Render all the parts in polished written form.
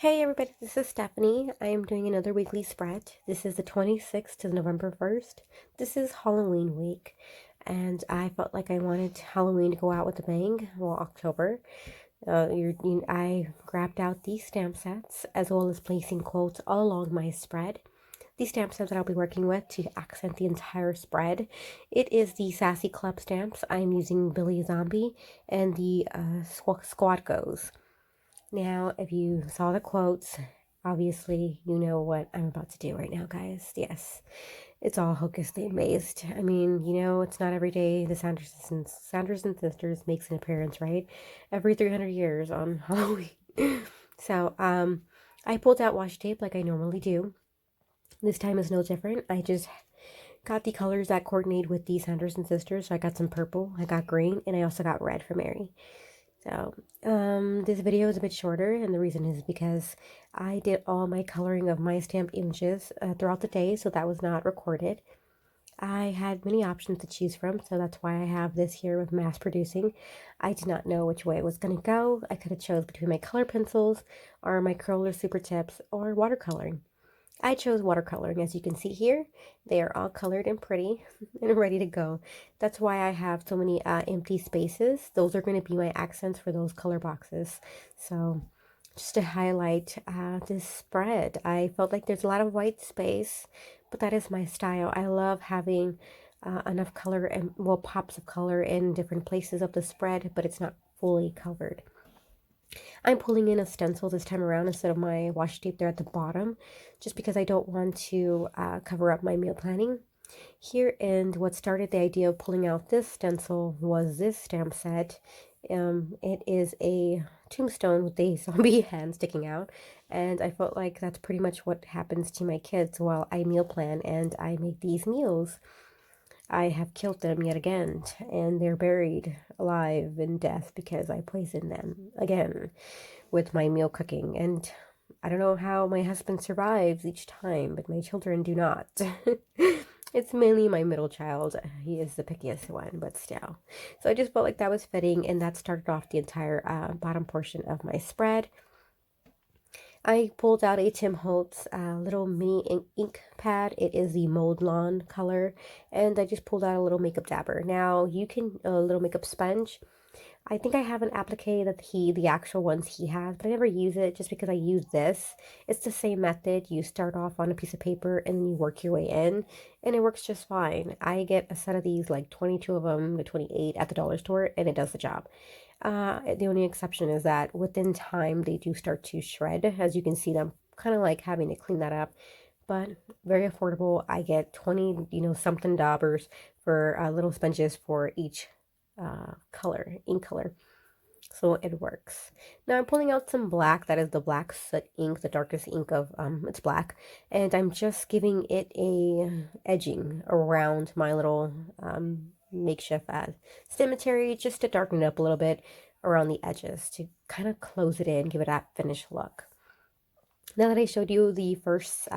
Hey everybody, this is Stephanie. I am doing another weekly spread. This is the 26th to November 1st. This is Halloween week, and I felt like I wanted Halloween to go out with a bang. Well, October. I grabbed out these stamp sets as well as placing quotes all along my spread. These stamp sets that I'll be working with to accent the entire spread. It is the Sassy Club stamps. I'm using Billy Zombie and the Squad Goes. Now, if you saw the quotes, obviously you know what I'm about to do right now, guys. Yes, it's all Hocus theme based. I mean, it's not every day the Sanderson sisters makes an appearance, right? Every 300 years on Halloween. So, I pulled out washi tape like I normally do. This time is no different. I just got the colors that coordinate with the Sanderson sisters. So I got some purple, I got green, and I also got red for Mary. So, this video is a bit shorter, and the reason is because I did all my coloring of my stamp images throughout the day, so that was not recorded. I had many options to choose from, so that's why I have this here with mass producing. I did not know which way it was going to go. I could have chose between my color pencils, or my curler super tips, or watercoloring. I chose watercoloring, as you can see here. They are all colored and pretty and ready to go. That's why I have so many empty spaces. Those are going to be my accents for those color boxes. So just to highlight this spread, I felt like there's a lot of white space, but that is my style. I love having enough color and, well, pops of color in different places of the spread, but it's not fully covered. I'm pulling in a stencil this time around instead of my washi tape there at the bottom, just because I don't want to cover up my meal planning. Here, and what started the idea of pulling out this stencil was this stamp set. It is a tombstone with a zombie hand sticking out, and I felt like that's pretty much what happens to my kids while I meal plan and I make these meals. I have killed them yet again, and they're buried alive in death because I poisoned them again with my meal cooking. And I don't know how my husband survives each time, but my children do not. It's mainly my middle child. He is the pickiest one, but still. So I just felt like that was fitting, and that started off the entire bottom portion of my spread. I pulled out a Tim Holtz little mini ink pad. It is the Mold Lawn color, and I just pulled out a little makeup dabber. Now you can a little makeup sponge. I think I have an applique that the actual ones he has, but I never use it just because I use this. It's the same method. You start off on a piece of paper and then you work your way in, and it works just fine. I get a set of these, like 22 of them, the 28 at the dollar store, and it does the job. The only exception is that within time they do start to shred, as you can see them kind of like having to clean that up, but very affordable. I get 20, something dollars for little sponges for each color, ink color. So it works. Now I'm pulling out some black. That is the black soot ink, the darkest ink of, it's black. And I'm just giving it a edging around my little makeshift cemetery, just to darken it up a little bit around the edges to kind of close it in, give it that finished look. Now that I showed you the first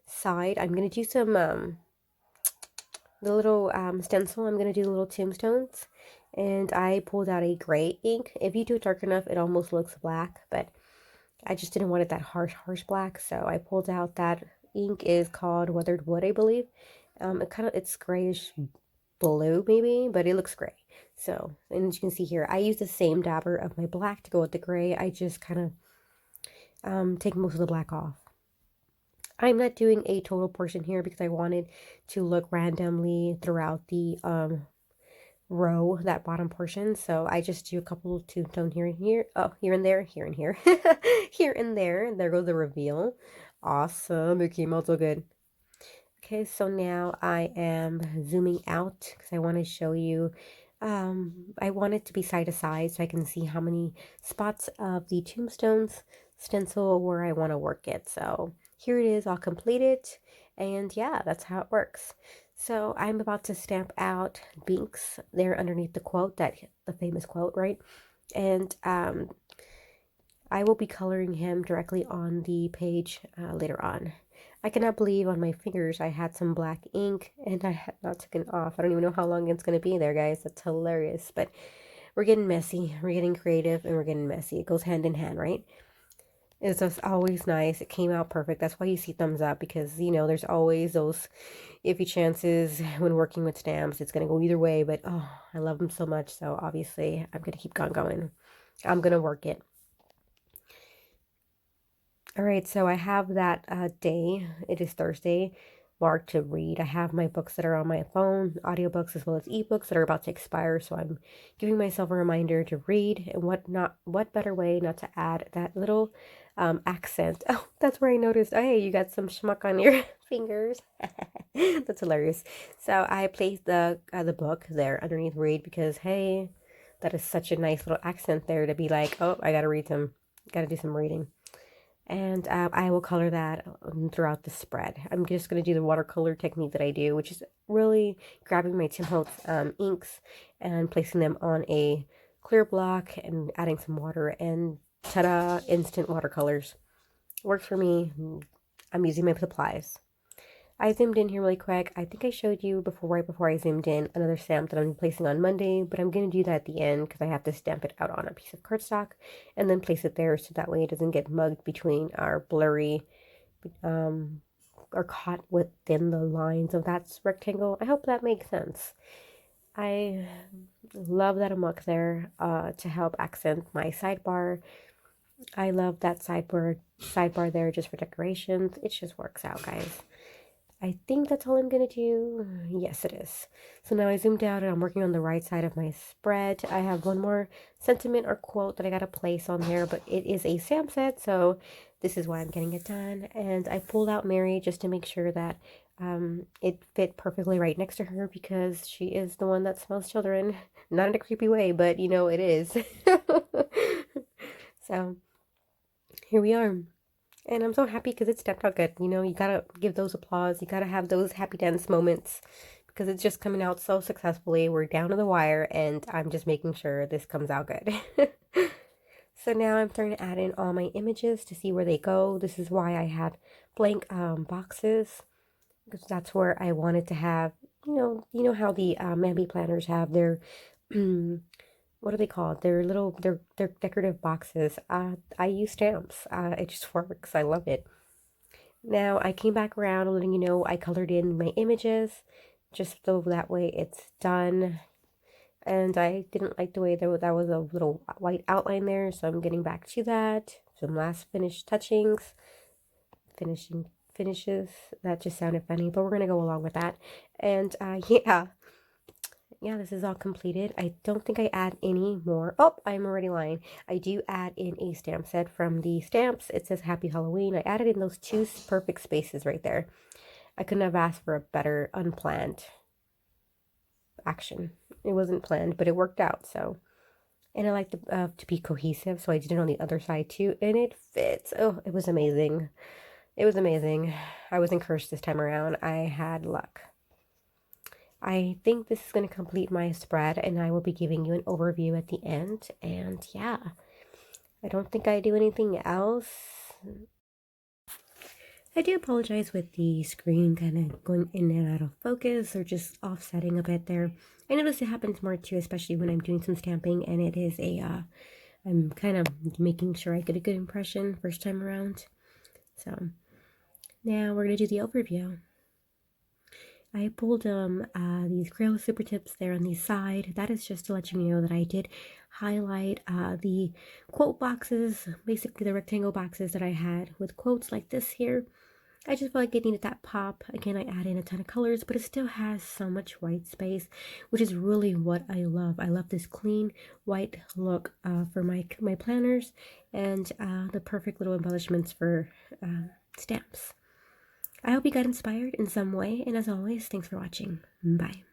side, I'm going to do some, the little stencil. I'm going to do little tombstones. And I pulled out a gray ink. If you do it dark enough, it almost looks black, but I just didn't want it that harsh black. So I pulled out that ink is called Weathered Wood, I believe. It's grayish blue maybe, but it looks gray. So, and as you can see here, I use the same dabber of my black to go with the gray. I just kind of take most of the black off. I'm not doing a total portion here because I wanted to look randomly throughout the row, that bottom portion. So I just do a couple of tombstone here and here. Oh, here and there, here and here, here and there. And there goes the reveal. Awesome. It came out so good. Okay, so now I am zooming out because I want to show you. I want it to be side to side so I can see how many spots of the tombstones stencil where I want to work it. So here it is, all completed. And yeah, that's how it works. So I'm about to stamp out Binks there underneath the quote, the famous quote, right? And I will be coloring him directly on the page later on. I cannot believe on my fingers I had some black ink and I had not taken it off. I don't even know how long it's going to be there, guys. That's hilarious. But we're getting messy. We're getting creative and we're getting messy. It goes hand in hand, right? It's just always nice. It came out perfect. That's why you see thumbs up because, there's always those iffy chances when working with stamps. It's going to go either way, but oh, I love them so much. So obviously, I'm going to keep on going. I'm going to work it. All right, so I have that day. It is Thursday, marked to read. I have my books that are on my phone, audiobooks as well as ebooks that are about to expire. So I'm giving myself a reminder to read, and what better way not to add that little accent. Oh, that's where I noticed. Oh, hey, you got some schmuck on your fingers. That's hilarious. So I placed the book there underneath read because hey, that is such a nice little accent there to be like, oh, I gotta read some, gotta do some reading. And I will color that throughout the spread. I'm just going to do the watercolor technique that I do, which is really grabbing my Tim Holtz inks and placing them on a clear block and adding some water, and ta-da, instant watercolors. Works for me. I'm using my supplies. I zoomed in here really quick. I think I showed you before, right before I zoomed in, another stamp that I'm placing on Monday, but I'm going to do that at the end because I have to stamp it out on a piece of cardstock and then place it there so that way it doesn't get mugged between our blurry, or caught within the lines of that rectangle. I hope that makes sense. I love that amok there to help accent my sidebar. I love that sidebar there just for decorations. It just works out, guys. I think that's all I'm going to do. Yes, it is. So now I zoomed out and I'm working on the right side of my spread. I have one more sentiment or quote that I got to place on there, but it is a stamp set, so this is why I'm getting it done. And I pulled out Mary just to make sure that it fit perfectly right next to her because she is the one that smells children. Not in a creepy way, but it is. So here we are. And I'm so happy because it stepped out good. You gotta give those applause. You gotta have those happy dance moments because it's just coming out so successfully. We're down to the wire and I'm just making sure this comes out good. So now I'm starting to add in all my images to see where they go. This is why I had blank boxes because that's where I wanted to have, how the Mambi planners have their what are they called? They're decorative boxes. I use stamps. It just works. I love it. Now I came back around letting you know I colored in my images just so that way it's done. And I didn't like the way that was a little white outline there, so I'm getting back to that. Some last finished touchings, finishes. That just sounded funny, but we're gonna go along with that. And yeah, this is all completed. I don't think I add any more. Oh, I'm already lying. I do add in a stamp set from the stamps. It says Happy Halloween. I added in those two perfect spaces right there. I couldn't have asked for a better unplanned action. It wasn't planned, but it worked out. So, and I like to be cohesive, so I did it on the other side too, and it fits. Oh, it was amazing. It was amazing. I was encouraged this time around. I had luck. I think this is going to complete my spread, and I will be giving you an overview at the end. And yeah, I don't think I do anything else. I do apologize with the screen kind of going in and out of focus or just offsetting a bit there. I notice it happens more too, especially when I'm doing some stamping, and it is I'm kind of making sure I get a good impression first time around. So now we're going to do the overview. I pulled these Crayola Super Tips there on the side. That is just to let you know that I did highlight the quote boxes, basically the rectangle boxes that I had with quotes like this here. I just felt like it needed that pop. Again, I add in a ton of colors, but it still has so much white space, which is really what I love. I love this clean white look for my planners and the perfect little embellishments for stamps. I hope you got inspired in some way, and as always, thanks for watching. Bye.